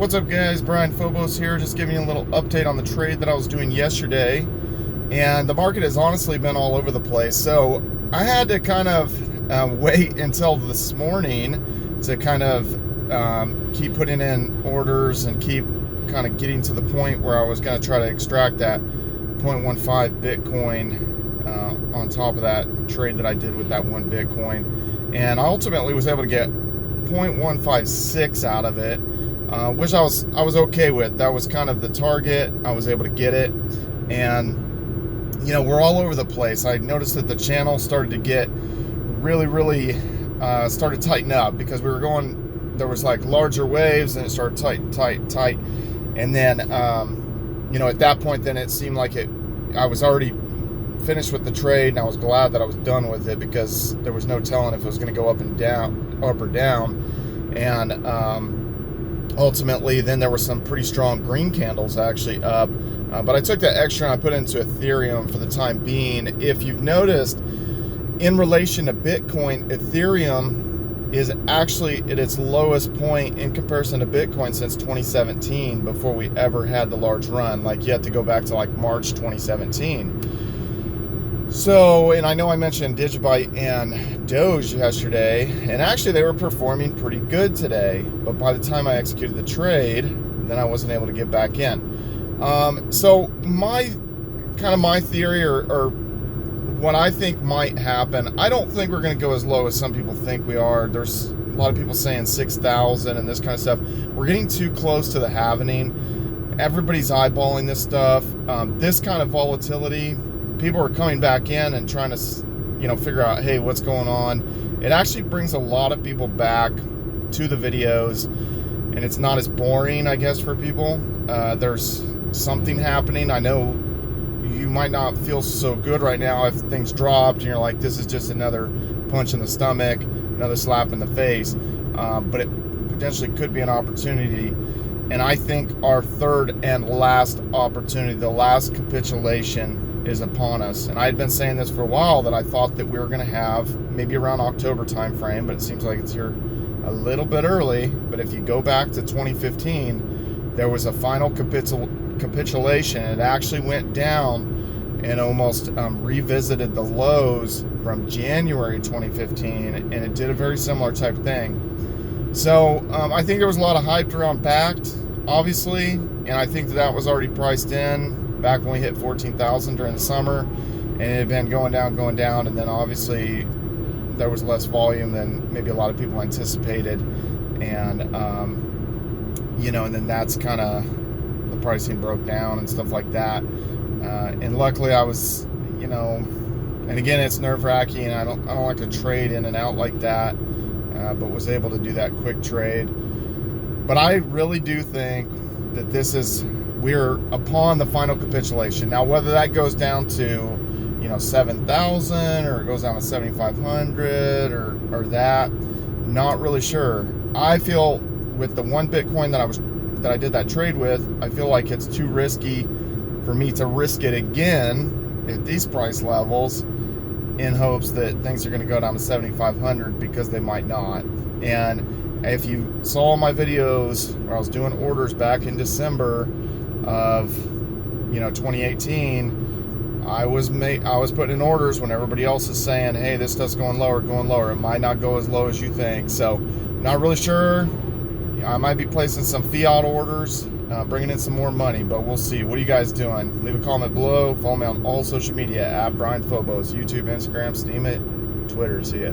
What's up, guys? Brian Phobos here, just giving you a little update on the trade that I was doing yesterday. And the market has honestly been all over the place, so I had to kind of wait until this morning to kind of keep putting in orders and keep kind of getting to the point where I was going to try to extract that 0.15 Bitcoin on top of that trade that I did with that one Bitcoin. And I ultimately was able to get 0.156 out of it, which I was okay with. That was kind of the target. I was able to get it, and you know, we're all over the place. I noticed that the channel started to get really started to tighten up because we were going, there was like larger waves, and it started tight, and then you know, at that point then it seemed like I was already finished with the trade, and I was glad that I was done with it because there was no telling if it was going to go up or down. And ultimately then there were some pretty strong green candles actually up, but I took that extra and I put it into Ethereum for the time being. If you've noticed, in relation to Bitcoin, Ethereum is actually at its lowest point in comparison to Bitcoin since 2017, before we ever had the large run. Like, you have to go back to like March 2017. So, and I know I mentioned Digibyte and Doge yesterday, and actually they were performing pretty good today, but by the time I executed the trade, then I wasn't able to get back in. So my theory, or what I think might happen, I don't think we're going to go as low as some people think we are. There's a lot of people saying 6,000 and this kind of stuff. We're getting too close to the halvening. Everybody's eyeballing this stuff. This kind of volatility, people are coming back in and trying to, you know, figure out, hey, what's going on. It actually brings a lot of people back to the videos, and it's not as boring, I guess, for people. There's something happening. I know you might not feel so good right now if things dropped and you're like, this is just another punch in the stomach, another slap in the face, but it potentially could be an opportunity. And I think our third and last opportunity, the last capitulation, is upon us. And I had been saying this for a while, that I thought that we were going to have maybe around October time frame, but it seems like it's here a little bit early. But if you go back to 2015, there was a final capitulation. It actually went down and almost revisited the lows from January 2015, and it did a very similar type of thing. So I think there was a lot of hype around BACT, obviously, and I think that was already priced in back when we hit 14,000 during the summer, and it had been going down, and then obviously there was less volume than maybe a lot of people anticipated, and you know, and then that's kind of, the pricing broke down and stuff like that, and luckily I was, you know, and again, it's nerve-wracking, and I don't like to trade in and out like that, but was able to do that quick trade. But I really do think that we're upon the final capitulation. Now, whether that goes down to, you know, 7,000 or it goes down to 7,500 or that, not really sure. I feel with the one Bitcoin that I did that trade with, I feel like it's too risky for me to risk it again at these price levels in hopes that things are going to go down to 7,500, because they might not. And if you saw my videos where I was doing orders back in December of, you know, 2018, I was putting in orders when everybody else is saying, hey, this stuff's going lower. It might not go as low as you think. So not really sure. I might be placing some fiat orders, bringing in some more money, but we'll see. What are you guys doing? Leave a comment below. Follow me on all social media at Brian Phobos, YouTube, Instagram, Steam it, Twitter. See ya.